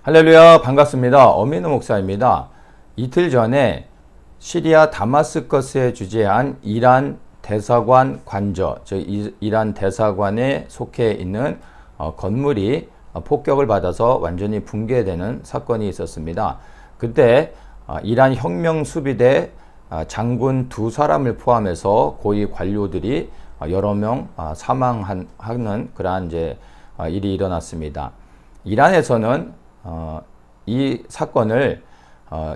할렐루야, 반갑습니다. 어민우 목사입니다. 이틀 전에 시리아 다마스커스에 주재한 이란 대사관 관저, 즉 이란 대사관에 속해 있는 건물이 폭격을 받아서 완전히 붕괴되는 사건이 있었습니다. 그때 이란 혁명수비대 장군 2사람을 포함해서 고위 관료들이 여러 명 사망하는 그러한 일이 일어났습니다. 이란에서는 이 사건을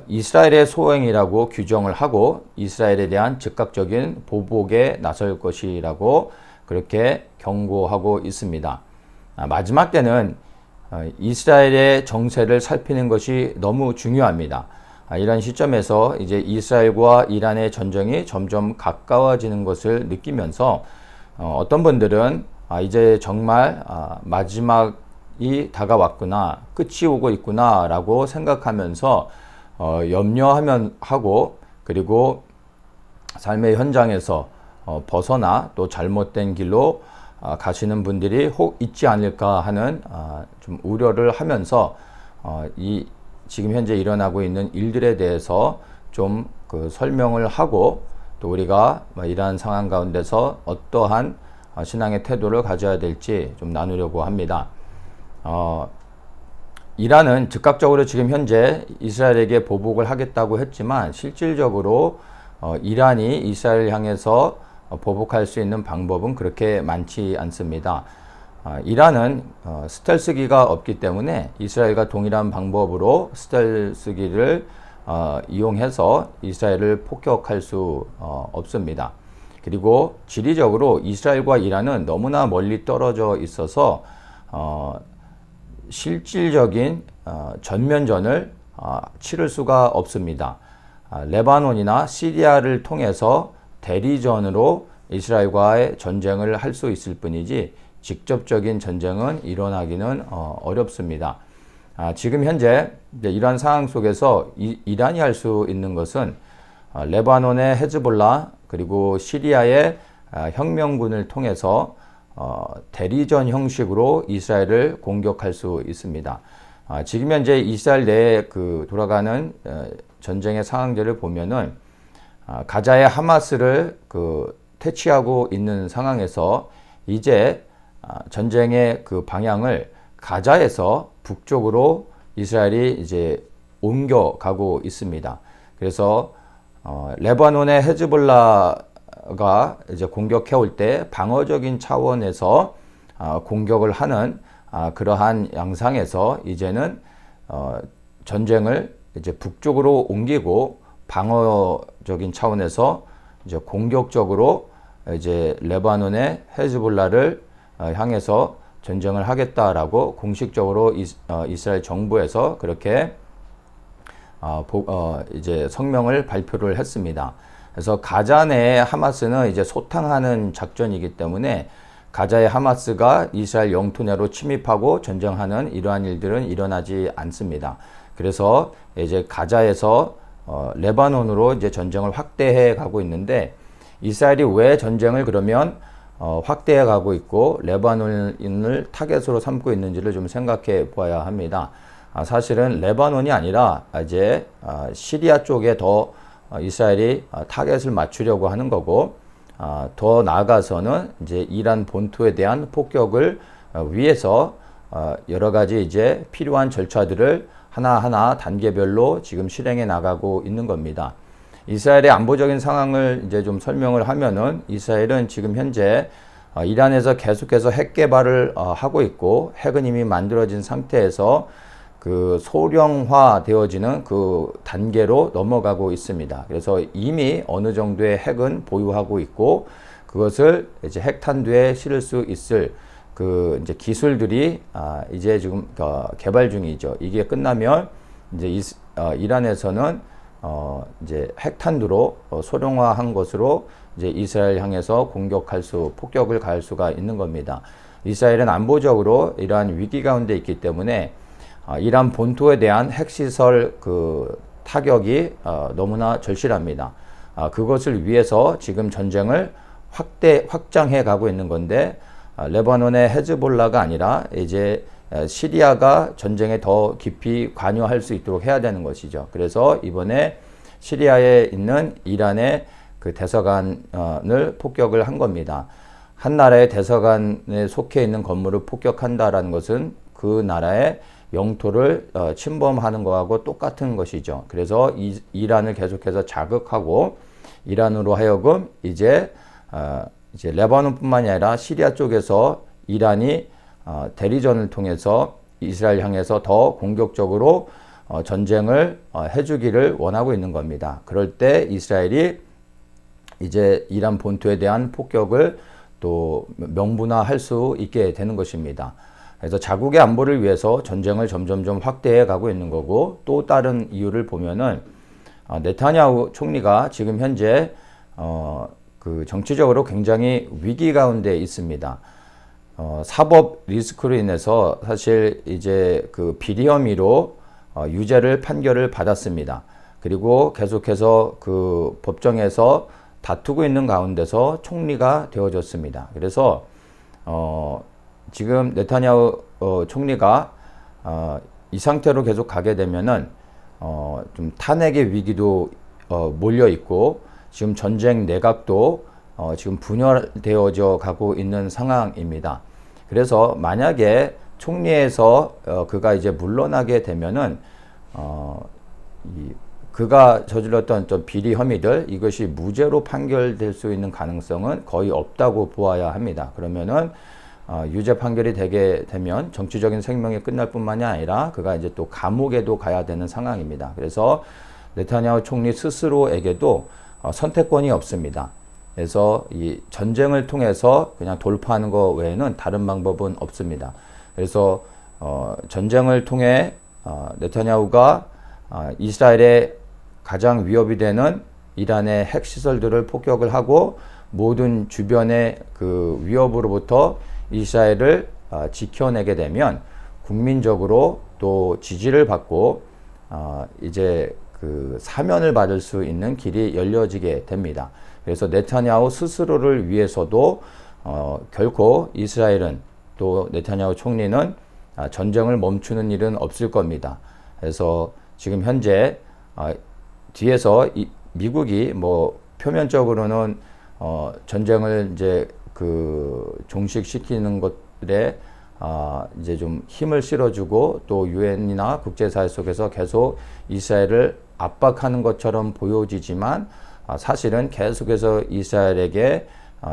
이스라엘의 소행이라고 규정을 하고 이스라엘에 대한 즉각적인 보복에 나설 것이라고 그렇게 경고하고 있습니다. 마지막 때는 이스라엘의 정세를 살피는 것이 너무 중요합니다. 이런 시점에서 이제 이스라엘과 이란의 전쟁이 점점 가까워지는 것을 느끼면서 어떤 분들은 이제 정말 마지막이 다가왔구나, 끝이 오고 있구나 라고 생각하면서 염려하고 그리고 삶의 현장에서 벗어나 또 잘못된 길로 가시는 분들이 혹 있지 않을까 하는 좀 우려를 하면서 지금 현재 일어나고 있는 일들에 대해서 좀 설명을 하고 또 우리가 이러한 상황 가운데서 어떠한 신앙의 태도를 가져야 될지 좀 나누려고 합니다. 이란은 즉각적으로 지금 현재 이스라엘에게 보복을 하겠다고 했지만 실질적으로 이란이 이스라엘을 향해서 보복할 수 있는 방법은 그렇게 많지 않습니다. 이란은 스텔스기가 없기 때문에 이스라엘과 동일한 방법으로 스텔스기를 이용해서 이스라엘을 폭격할 수 없습니다. 그리고 지리적으로 이스라엘과 이란은 너무나 멀리 떨어져 있어서 실질적인 전면전을 치를 수가 없습니다. 레바논이나 시리아를 통해서 대리전으로 이스라엘과의 전쟁을 할 수 있을 뿐이지 직접적인 전쟁은 일어나기는 어렵습니다. 지금 현재 이러한 상황 속에서 이란이 할 수 있는 것은 레바논의 헤즈볼라 그리고 시리아의 혁명군을 통해서 대리전 형식으로 이스라엘을 공격할 수 있습니다. 지금 현재 이스라엘 내에 돌아가는 전쟁의 상황들을 보면은 가자의 하마스를 퇴치하고 있는 상황에서 이제 전쟁의 방향을 가자에서 북쪽으로 이스라엘이 이제 옮겨가고 있습니다. 그래서 레바논의 헤즈볼라가 이제 공격해 올 때 방어적인 차원에서 공격을 하는 그러한 양상에서 이제는 전쟁을 이제 북쪽으로 옮기고 방어적인 차원에서 이제 공격적으로 이제 레바논의 헤즈볼라를 향해서 전쟁을 하겠다라고 공식적으로 이스라엘 정부에서 그렇게 이제 성명을 발표를 했습니다. 그래서 가자 내의 하마스는 이제 소탕하는 작전이기 때문에 가자의 하마스가 이스라엘 영토 내로 침입하고 전쟁하는 이러한 일들은 일어나지 않습니다. 그래서 이제 가자에서 레바논으로 이제 전쟁을 확대해 가고 있는데 이스라엘이 왜 전쟁을 그러면 확대해 가고 있고 레바논을 타겟으로 삼고 있는지를 좀 생각해 보아야 합니다. 사실은 레바논이 아니라 이제 시리아 쪽에 더 이스라엘이 타겟을 맞추려고 하는 거고 더 나아가서는 이제 이란 본토에 대한 폭격을 위해서 여러 가지 이제 필요한 절차들을 하나하나 단계별로 지금 실행해 나가고 있는 겁니다. 이스라엘의 안보적인 상황을 이제 좀 설명을 하면은 이스라엘은 지금 현재 이란에서 계속해서 핵 개발을 하고 있고 핵은 이미 만들어진 상태에서 소량화 되어지는 단계로 넘어가고 있습니다. 그래서 이미 어느 정도의 핵은 보유하고 있고 그것을 이제 핵탄두에 실을 수 있을 이제 기술들이 이제 지금 개발 중이죠. 이게 끝나면 이제 이란에서는 이제 핵탄두로 소량화한 것으로 이제 이스라엘 향해서 폭격을 가할 수가 있는 겁니다. 이스라엘은 안보적으로 이러한 위기 가운데 있기 때문에 이란 본토에 대한 핵시설 타격이 너무나 절실합니다. 그것을 위해서 지금 전쟁을 확장해 가고 있는 건데 레바논의 헤즈볼라가 아니라 이제 시리아가 전쟁에 더 깊이 관여할 수 있도록 해야 되는 것이죠. 그래서 이번에 시리아에 있는 이란의 그 대사관을 폭격을 한 겁니다. 한 나라의 대사관에 속해 있는 건물을 폭격한다라는 것은 그 나라의 영토를 침범하는 것하고 똑같은 것이죠. 그래서 이란을 계속해서 자극하고 이란으로 하여금 이제 레바논뿐만이 아니라 시리아 쪽에서 이란이 대리전을 통해서 이스라엘 향해서 더 공격적으로 전쟁을 해주기를 원하고 있는 겁니다. 그럴 때 이스라엘이 이제 이란 본토에 대한 폭격을 또 명분화할 수 있게 되는 것입니다. 그래서 자국의 안보를 위해서 전쟁을 점점점 확대해 가고 있는 거고, 또 다른 이유를 보면은 네타냐후 총리가 지금 현재 그 정치적으로 굉장히 위기 가운데 있습니다. 사법 리스크로 인해서 사실 이제 그 비리 혐의로 유죄를 판결을 받았습니다. 그리고 계속해서 그 법정에서 다투고 있는 가운데서 총리가 되어졌습니다. 그래서 지금 네타냐후 총리가 이 상태로 계속 가게 되면은 좀 탄핵의 위기도 몰려 있고, 지금 전쟁 내각도 지금 분열되어져 가고 있는 상황입니다. 그래서 만약에 총리에서 그가 이제 물러나게 되면은 그가 저질렀던 좀 비리 혐의들, 이것이 무죄로 판결될 수 있는 가능성은 거의 없다고 보아야 합니다. 그러면은 유죄 판결이 되게 되면 정치적인 생명이 끝날 뿐만이 아니라 그가 이제 또 감옥에도 가야 되는 상황입니다. 그래서 네타냐후 총리 스스로에게도 선택권이 없습니다. 그래서 이 전쟁을 통해서 그냥 돌파하는 것 외에는 다른 방법은 없습니다. 그래서 전쟁을 통해 네타냐후가 이스라엘의 가장 위협이 되는 이란의 핵시설들을 폭격을 하고, 모든 주변의 그 위협으로부터 이스라엘을 지켜내게 되면 국민적으로 또 지지를 받고 이제 그 사면을 받을 수 있는 길이 열려지게 됩니다. 그래서 네타냐후 스스로를 위해서도 결코 이스라엘은, 또 네타냐후 총리는 전쟁을 멈추는 일은 없을 겁니다. 그래서 지금 현재 뒤에서 미국이 뭐 표면적으로는 전쟁을 이제 그 종식시키는 것들에 이제 좀 힘을 실어주고, 또 유엔이나 국제사회 속에서 계속 이스라엘을 압박하는 것처럼 보여지지만 사실은 계속해서 이스라엘에게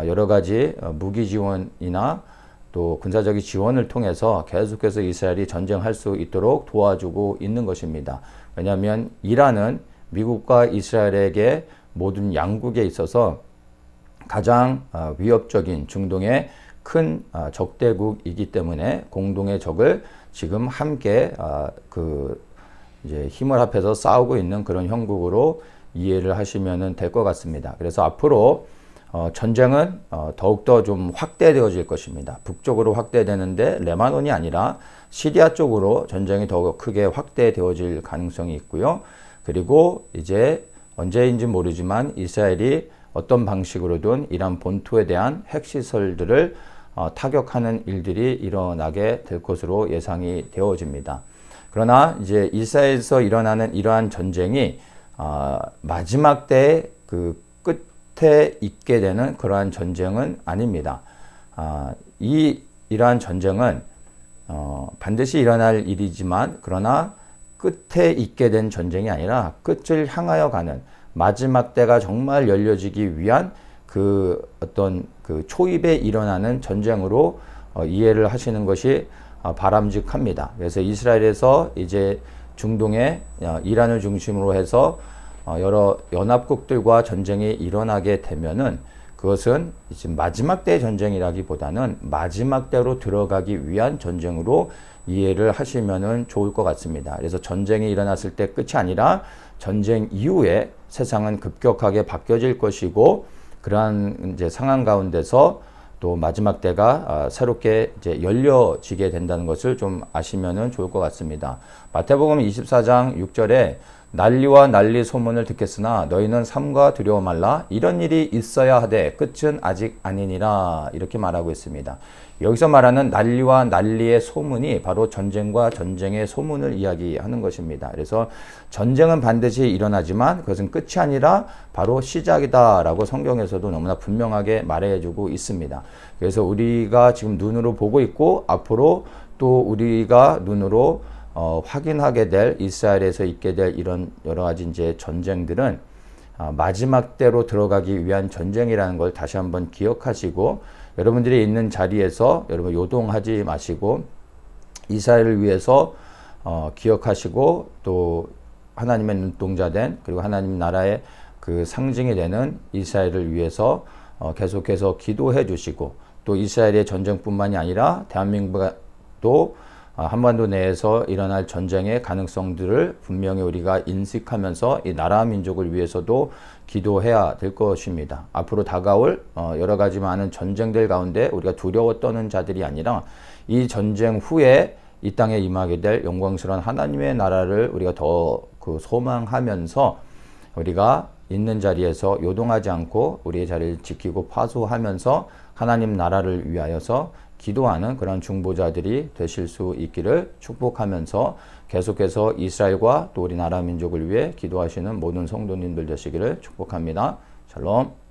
여러 가지 무기 지원이나 또 군사적인 지원을 통해서 계속해서 이스라엘이 전쟁할 수 있도록 도와주고 있는 것입니다. 왜냐하면 이란은 미국과 이스라엘에게 모든 양국에 있어서 가장 위협적인 중동의 큰 적대국이기 때문에 공동의 적을 지금 함께 그 이제 힘을 합해서 싸우고 있는 그런 형국으로 이해를 하시면 될 것 같습니다. 그래서 앞으로 전쟁은 더욱더 좀 확대되어질 것입니다. 북쪽으로 확대되는데 레바논이 아니라 시리아 쪽으로 전쟁이 더 크게 확대되어질 가능성이 있고요. 그리고 이제 언제인지 모르지만 이스라엘이 어떤 방식으로든 이란 본토에 대한 핵시설들을 타격하는 일들이 일어나게 될 것으로 예상이 되어집니다. 그러나 이제 이스라엘에서 일어나는 이러한 전쟁이 마지막 때의 그 끝에 있게 되는 그러한 전쟁은 아닙니다. 이러한 전쟁은 반드시 일어날 일이지만, 그러나 끝에 있게 된 전쟁이 아니라 끝을 향하여 가는 마지막 때가 정말 열려지기 위한 그 어떤 그 초입에 일어나는 전쟁으로 이해를 하시는 것이 바람직합니다. 그래서 이스라엘에서 이제 중동에 이란을 중심으로 해서 여러 연합국들과 전쟁이 일어나게 되면은 그것은 지금 마지막 때의 전쟁이라기보다는 마지막 때로 들어가기 위한 전쟁으로 이해를 하시면은 좋을 것 같습니다. 그래서 전쟁이 일어났을 때 끝이 아니라 전쟁 이후에 세상은 급격하게 바뀌어질 것이고, 그러한 이제 상황 가운데서 또 마지막 때가 새롭게 이제 열려지게 된다는 것을 좀 아시면은 좋을 것 같습니다. 마태복음 24장 6절에 난리와 난리 소문을 듣겠으나 너희는 삼가 두려워 말라. 이런 일이 있어야 하되 끝은 아직 아니니라. 이렇게 말하고 있습니다. 여기서 말하는 난리와 난리의 소문이 바로 전쟁과 전쟁의 소문을 이야기하는 것입니다. 그래서 전쟁은 반드시 일어나지만 그것은 끝이 아니라 바로 시작이다라고 성경에서도 너무나 분명하게 말해주고 있습니다. 그래서 우리가 지금 눈으로 보고 있고 앞으로 또 우리가 눈으로 확인하게 될 이스라엘에서 있게 될 이런 여러 가지 이제 전쟁들은 마지막 때로 들어가기 위한 전쟁이라는 걸 다시 한번 기억하시고 여러분들이 있는 자리에서 여러분 요동하지 마시고 이스라엘을 위해서 기억하시고 또 하나님의 눈동자된 그리고 하나님 나라의 그 상징이 되는 이스라엘을 위해서 계속해서 기도해 주시고 또 이스라엘의 전쟁뿐만이 아니라 대한민국도 한반도 내에서 일어날 전쟁의 가능성들을 분명히 우리가 인식하면서 이 나라 민족을 위해서도 기도해야 될 것입니다. 앞으로 다가올 여러 가지 많은 전쟁들 가운데 우리가 두려워 떠는 자들이 아니라 이 전쟁 후에 이 땅에 임하게 될 영광스러운 하나님의 나라를 우리가 더 그 소망하면서 우리가 있는 자리에서 요동하지 않고 우리의 자리를 지키고 파수하면서 하나님 나라를 위하여서 기도하는 그런 중보자들이 되실 수 있기를 축복하면서 계속해서 이스라엘과 또 우리 나라 민족을 위해 기도하시는 모든 성도님들 되시기를 축복합니다. 샬롬.